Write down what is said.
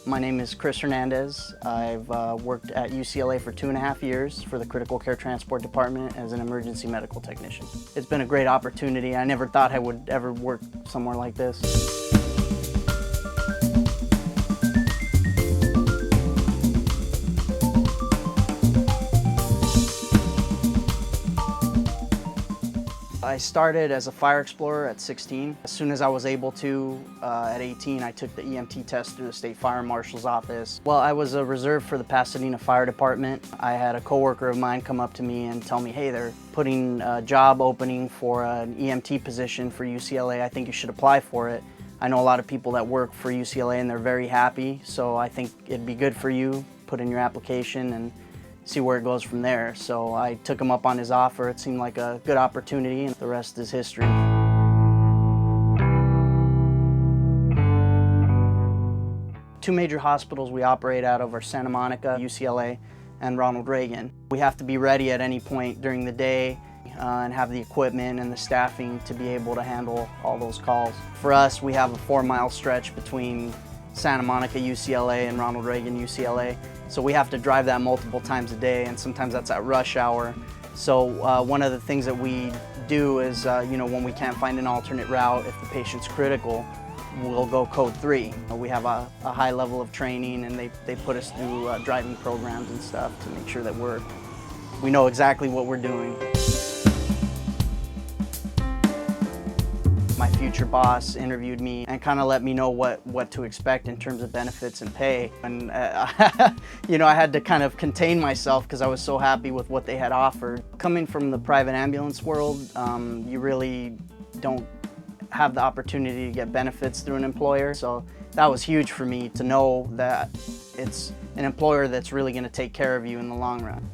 My name is Chris Hernandez. I've worked at UCLA for 2.5 years for the Critical Care Transport Department as an emergency medical technician. It's been a great opportunity. I never thought I would ever work somewhere like this. I started as a fire explorer at 16. As soon as I was able to, at 18, I took the EMT test through the state fire marshal's office. Well, I was a reserve for the Pasadena Fire Department. I had a coworker of mine come up to me and tell me, hey, they're putting a job opening for an EMT position for UCLA. I think you should apply for it. I know a lot of people that work for UCLA and they're very happy, so I think it'd be good for you. Put in your application and see where it goes from there. So I took him up on his offer. It seemed like a good opportunity, and the rest is history. Two major hospitals we operate out of are Santa Monica, UCLA, and Ronald Reagan. We have to be ready at any point during the day and have the equipment and the staffing to be able to handle all those calls. For us, we have a 4-mile stretch between Santa Monica, UCLA, and Ronald Reagan, UCLA. So we have to drive that multiple times a day, and sometimes that's at rush hour. So one of the things that we do is, when we can't find an alternate route, if the patient's critical, we'll go code 3. We have a high level of training, and they put us through driving programs and stuff to make sure that we know exactly what we're doing. My future boss interviewed me and kind of let me know what to expect in terms of benefits and pay. And I had to kind of contain myself because I was so happy with what they had offered. Coming from the private ambulance world, you really don't have the opportunity to get benefits through an employer. So that was huge for me to know that it's an employer that's really going to take care of you in the long run.